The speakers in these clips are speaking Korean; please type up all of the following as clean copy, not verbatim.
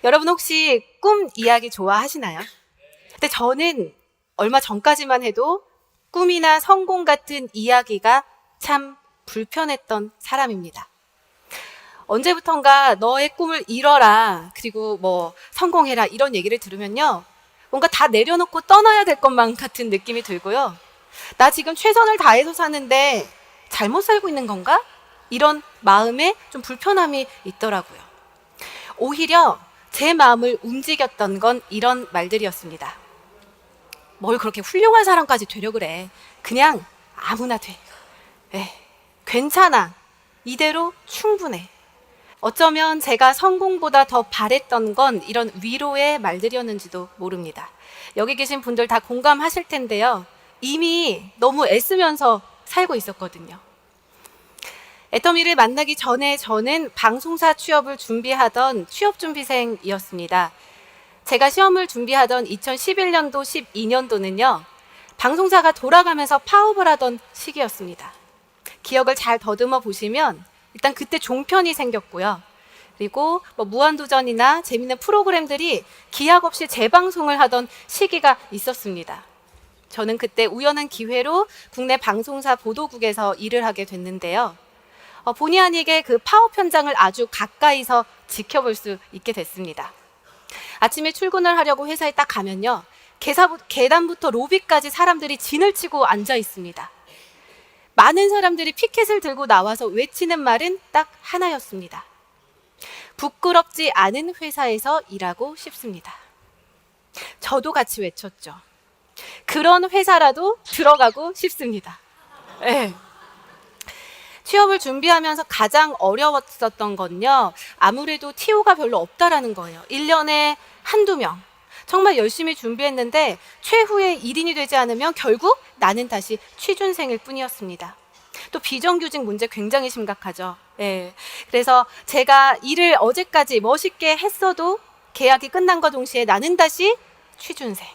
여러분 혹시 꿈 이야기 좋아하시나요? 근데 저는 얼마 전까지만 해도 꿈이나 성공 같은 이야기가 참 불편했던 사람입니다. 언제부턴가 너의 꿈을 이뤄라, 그리고 뭐 성공해라 이런 얘기를 들으면요, 뭔가 다 내려놓고 떠나야 될 것만 같은 느낌이 들고요. 나 지금 최선을 다해서 사는데 잘못 살고 있는 건가? 이런 마음에 좀 불편함이 있더라고요. 오히려 제 마음을 움직였던 건 이런 말들이었습니다. 뭘 그렇게 훌륭한 사람까지 되려 그래. 그냥 아무나 돼. 괜찮아. 이대로 충분해. 어쩌면 제가 성공보다 더 바랬던 건 이런 위로의 말들이었는지도 모릅니다. 여기 계신 분들 다 공감하실 텐데요. 이미 너무 애쓰면서 살고 있었거든요. 애터미를 만나기 전에 저는 방송사 취업을 준비하던 취업준비생이었습니다. 제가 시험을 준비하던 2011년도, 12년도는요, 방송사가 돌아가면서 파업을 하던 시기였습니다. 기억을 잘 더듬어 보시면 일단 그때 종편이 생겼고요. 그리고 뭐 무한도전이나 재밌는 프로그램들이 기약 없이 재방송을 하던 시기가 있었습니다. 저는 그때 우연한 기회로 국내 방송사 보도국에서 일을 하게 됐는데요. 본의 아니게 그 파업 현장을 아주 가까이서 지켜볼 수 있게 됐습니다. 아침에 출근을 하려고 회사에 딱 가면요, 계단부터 로비까지 사람들이 진을 치고 앉아 있습니다. 많은 사람들이 피켓을 들고 나와서 외치는 말은 딱 하나였습니다. 부끄럽지 않은 회사에서 일하고 싶습니다. 저도 같이 외쳤죠. 그런 회사라도 들어가고 싶습니다. 네. 취업을 준비하면서 가장 어려웠었던 건요, 아무래도 TO가 별로 없다라는 거예요. 1년에 한두 명. 정말 열심히 준비했는데 최후의 1인이 되지 않으면 결국 나는 다시 취준생일 뿐이었습니다. 또 비정규직 문제 굉장히 심각하죠. 그래서 제가 일을 어제까지 멋있게 했어도 계약이 끝난과 동시에 나는 다시 취준생.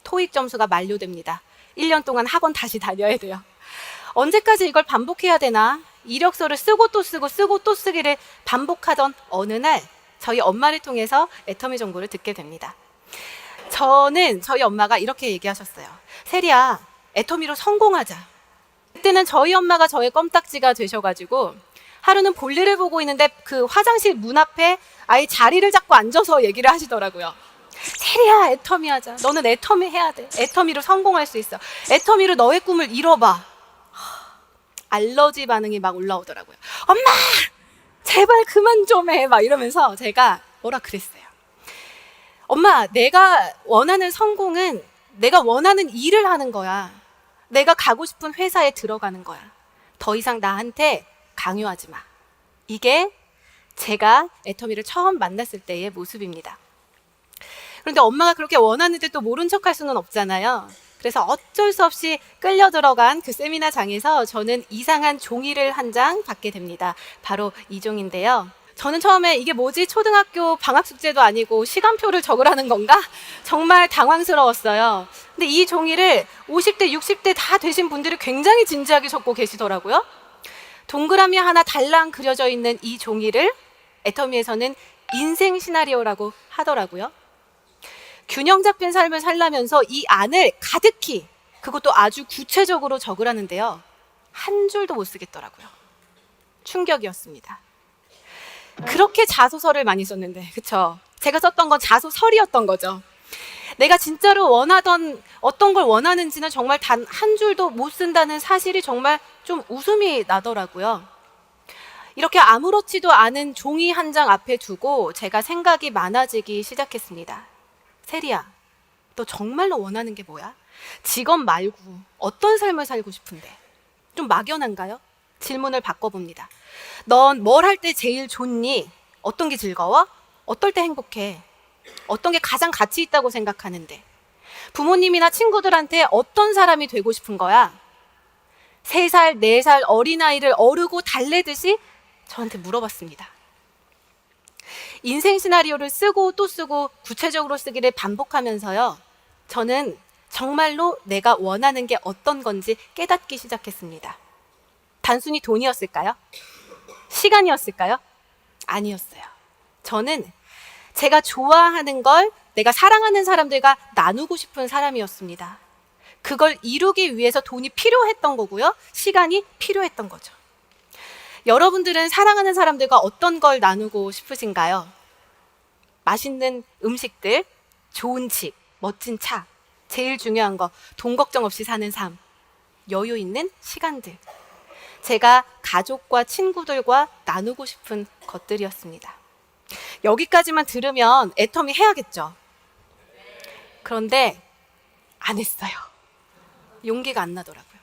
토익 점수가 만료됩니다. 1년 동안 학원 다시 다녀야 돼요. 언제까지 이걸 반복해야 되나? 이력서를 쓰고 또 쓰고 쓰고 또 쓰기를 반복하던 어느 날 저희 엄마를 통해서 애터미 정보를 듣게 됩니다. 저희 엄마가 이렇게 얘기하셨어요. 세리야, 애터미로 성공하자. 그때는 저희 엄마가 저의 껌딱지가 되셔가지고 하루는 볼일을 보고 있는데 그 화장실 문 앞에 아예 자리를 잡고 앉아서 얘기를 하시더라고요. 세리야, 애터미 하자. 너는 애터미 해야 돼. 애터미로 성공할 수 있어. 애터미로 너의 꿈을 이뤄봐. 알러지 반응이 막 올라오더라고요. 엄마! 제발 그만 좀 해. 막 이러면서 제가 뭐라 그랬어요. 엄마, 내가 원하는 성공은 내가 원하는 일을 하는 거야. 내가 가고 싶은 회사에 들어가는 거야. 더 이상 나한테 강요하지 마. 이게 제가 애터미를 처음 만났을 때의 모습입니다. 그런데 엄마가 그렇게 원하는데 또 모른 척할 수는 없잖아요. 그래서 어쩔 수 없이 끌려 들어간 그 세미나장에서 저는 이상한 종이를 한 장 받게 됩니다. 바로 이 종인데요. 저는 처음에 이게 뭐지? 초등학교 방학 숙제도 아니고 시간표를 적으라는 건가? 정말 당황스러웠어요. 근데 이 종이를 50대, 60대 다 되신 분들이 굉장히 진지하게 적고 계시더라고요. 동그라미 하나 달랑 그려져 있는 이 종이를 애터미에서는 인생 시나리오라고 하더라고요. 균형 잡힌 삶을 살려면서 이 안을 가득히, 그것도 아주 구체적으로 적으라는데요, 한 줄도 못 쓰겠더라고요. 충격이었습니다. 그렇게 자소서를 많이 썼는데, 그쵸? 제가 썼던 건 자소설이었던 거죠. 내가 진짜로 원하던 어떤 걸 원하는지는 정말 단 한 줄도 못 쓴다는 사실이 정말 좀 웃음이 나더라고요. 이렇게 아무렇지도 않은 종이 한 장 앞에 두고 제가 생각이 많아지기 시작했습니다. 세리야, 너 정말로 원하는 게 뭐야? 직업 말고 어떤 삶을 살고 싶은데? 좀 막연한가요? 질문을 바꿔봅니다. 넌 뭘 할 때 제일 좋니? 어떤 게 즐거워? 어떨 때 행복해? 어떤 게 가장 가치 있다고 생각하는데? 부모님이나 친구들한테 어떤 사람이 되고 싶은 거야? 3살, 4살 어린아이를 어르고 달래듯이 저한테 물어봤습니다. 인생 시나리오를 쓰고 또 쓰고 구체적으로 쓰기를 반복하면서요, 저는 정말로 내가 원하는 게 어떤 건지 깨닫기 시작했습니다. 단순히 돈이었을까요? 시간이었을까요? 아니었어요. 저는 제가 좋아하는 걸 내가 사랑하는 사람들과 나누고 싶은 사람이었습니다. 그걸 이루기 위해서 돈이 필요했던 거고요. 시간이 필요했던 거죠. 여러분들은 사랑하는 사람들과 어떤 걸 나누고 싶으신가요? 맛있는 음식들, 좋은 집, 멋진 차, 제일 중요한 거, 돈 걱정 없이 사는 삶, 여유 있는 시간들. 제가 가족과 친구들과 나누고 싶은 것들이었습니다. 여기까지만 들으면 애터미 해야겠죠. 그런데 안 했어요. 용기가 안 나더라고요.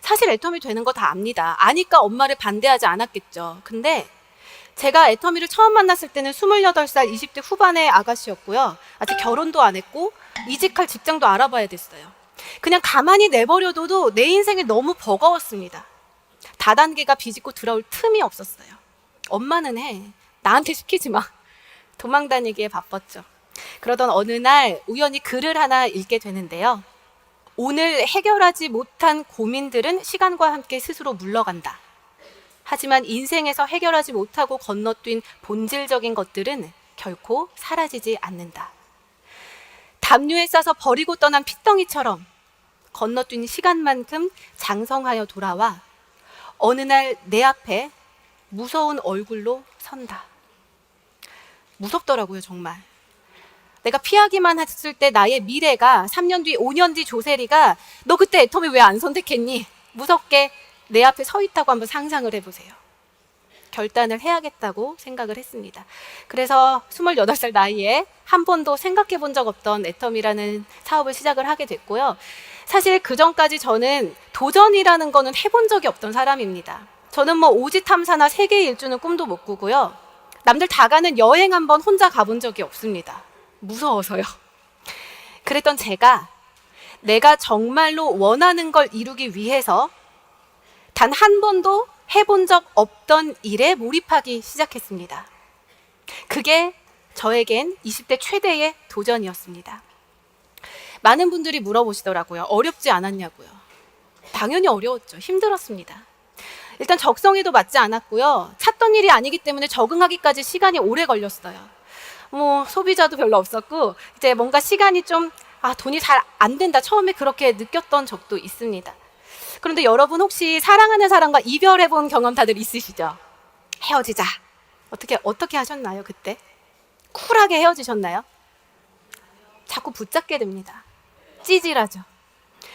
사실 애터미 되는 거 다 압니다. 아니까 엄마를 반대하지 않았겠죠. 근데 제가 애터미를 처음 만났을 때는 28살 20대 후반의 아가씨였고요. 아직 결혼도 안 했고 이직할 직장도 알아봐야 됐어요. 그냥 가만히 내버려둬도 내 인생이 너무 버거웠습니다. 다단계가 비집고 들어올 틈이 없었어요. 엄마는 해. 나한테 시키지 마. 도망 다니기에 바빴죠. 그러던 어느 날 우연히 글을 하나 읽게 되는데요. 오늘 해결하지 못한 고민들은 시간과 함께 스스로 물러간다. 하지만 인생에서 해결하지 못하고 건너뛴 본질적인 것들은 결코 사라지지 않는다. 담요에 싸서 버리고 떠난 핏덩이처럼 건너뛴 시간만큼 장성하여 돌아와 어느 날 내 앞에 무서운 얼굴로 선다. 무섭더라고요, 정말. 내가 피하기만 했을 때 나의 미래가 3년 뒤, 5년 뒤 조세리가 너 그때 애터미 왜 안 선택했니? 무섭게 내 앞에 서 있다고 한번 상상을 해보세요. 결단을 해야겠다고 생각을 했습니다. 그래서 28살 나이에 한 번도 생각해 본 적 없던 애터미라는 사업을 시작을 하게 됐고요. 사실 그 전까지 저는 도전이라는 거는 해본 적이 없던 사람입니다. 저는 뭐 오지 탐사나 세계 일주는 꿈도 못 꾸고요. 남들 다 가는 여행 한번 혼자 가본 적이 없습니다. 무서워서요. 그랬던 제가 내가 정말로 원하는 걸 이루기 위해서 단 한 번도 해본 적 없던 일에 몰입하기 시작했습니다. 그게 저에겐 20대 최대의 도전이었습니다. 많은 분들이 물어보시더라고요. 어렵지 않았냐고요. 당연히 어려웠죠. 힘들었습니다. 일단 적성에도 맞지 않았고요. 찾던 일이 아니기 때문에 적응하기까지 시간이 오래 걸렸어요. 소비자도 별로 없었고 이제 뭔가 시간이 좀 돈이 잘 안 된다. 처음에 그렇게 느꼈던 적도 있습니다. 그런데 여러분 혹시 사랑하는 사람과 이별해 본 경험 다들 있으시죠? 헤어지자. 어떻게 하셨나요, 그때? 쿨하게 헤어지셨나요? 자꾸 붙잡게 됩니다. 찌질하죠.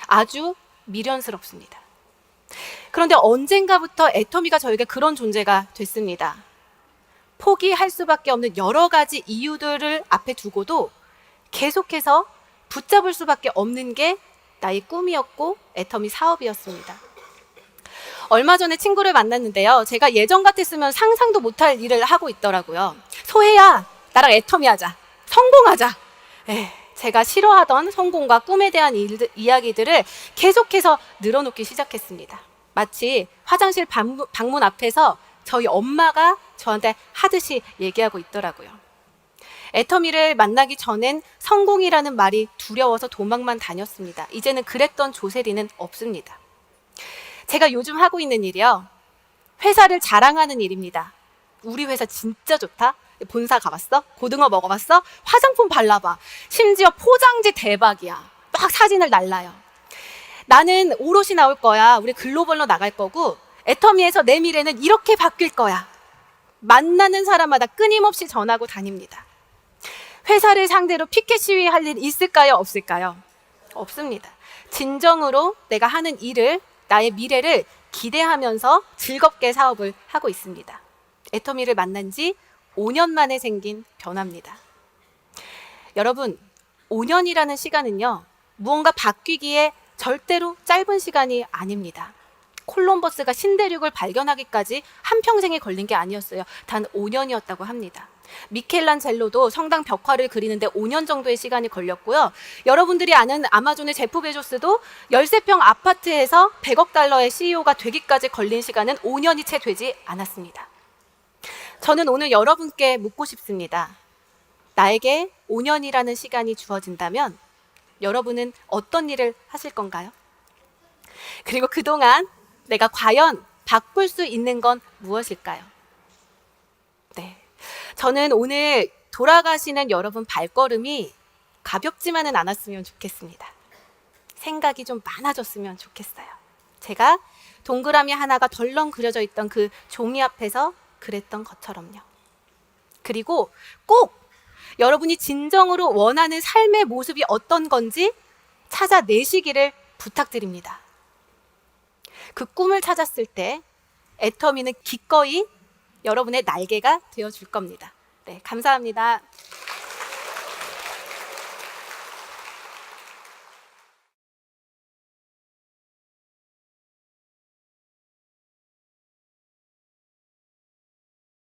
아주 미련스럽습니다. 그런데 언젠가부터 애터미가 저에게 그런 존재가 됐습니다. 포기할 수밖에 없는 여러 가지 이유들을 앞에 두고도 계속해서 붙잡을 수밖에 없는 게 나의 꿈이었고 애터미 사업이었습니다. 얼마 전에 친구를 만났는데요. 제가 예전 같았으면 상상도 못할 일을 하고 있더라고요. 소혜야, 나랑 애터미 하자. 성공하자. 제가 싫어하던 성공과 꿈에 대한 이야기들을 계속해서 늘어놓기 시작했습니다. 마치 화장실 방문 앞에서 저희 엄마가 저한테 하듯이 얘기하고 있더라고요. 애터미를 만나기 전엔 성공이라는 말이 두려워서 도망만 다녔습니다. 이제는 그랬던 조세리는 없습니다. 제가 요즘 하고 있는 일이요. 회사를 자랑하는 일입니다. 우리 회사 진짜 좋다. 본사 가봤어? 고등어 먹어봤어? 화장품 발라봐. 심지어 포장지 대박이야. 막 사진을 날라요. 나는 오롯이 나올 거야. 우리 글로벌로 나갈 거고 애터미에서 내 미래는 이렇게 바뀔 거야. 만나는 사람마다 끊임없이 전하고 다닙니다. 회사를 상대로 피켓 시위할 일 있을까요? 없을까요? 없습니다. 진정으로 내가 하는 일을, 나의 미래를 기대하면서 즐겁게 사업을 하고 있습니다. 애터미를 만난 지 5년 만에 생긴 변화입니다. 여러분, 5년이라는 시간은요, 무언가 바뀌기에 절대로 짧은 시간이 아닙니다. 콜럼버스가 신대륙을 발견하기까지 한평생이 걸린 게 아니었어요. 단 5년이었다고 합니다. 미켈란젤로도 성당 벽화를 그리는데 5년 정도의 시간이 걸렸고요. 여러분들이 아는 아마존의 제프 베조스도 13평 아파트에서 100억 달러의 CEO가 되기까지 걸린 시간은 5년이 채 되지 않았습니다. 저는 오늘 여러분께 묻고 싶습니다. 나에게 5년이라는 시간이 주어진다면 여러분은 어떤 일을 하실 건가요? 그리고 그동안 내가 과연 바꿀 수 있는 건 무엇일까요? 네. 저는 오늘 돌아가시는 여러분 발걸음이 가볍지만은 않았으면 좋겠습니다. 생각이 좀 많아졌으면 좋겠어요. 제가 동그라미 하나가 덜렁 그려져 있던 그 종이 앞에서 그랬던 것처럼요. 그리고 꼭 여러분이 진정으로 원하는 삶의 모습이 어떤 건지 찾아내시기를 부탁드립니다. 그 꿈을 찾았을 때 애터미는 기꺼이 여러분의 날개가 되어줄 겁니다. 네, 감사합니다.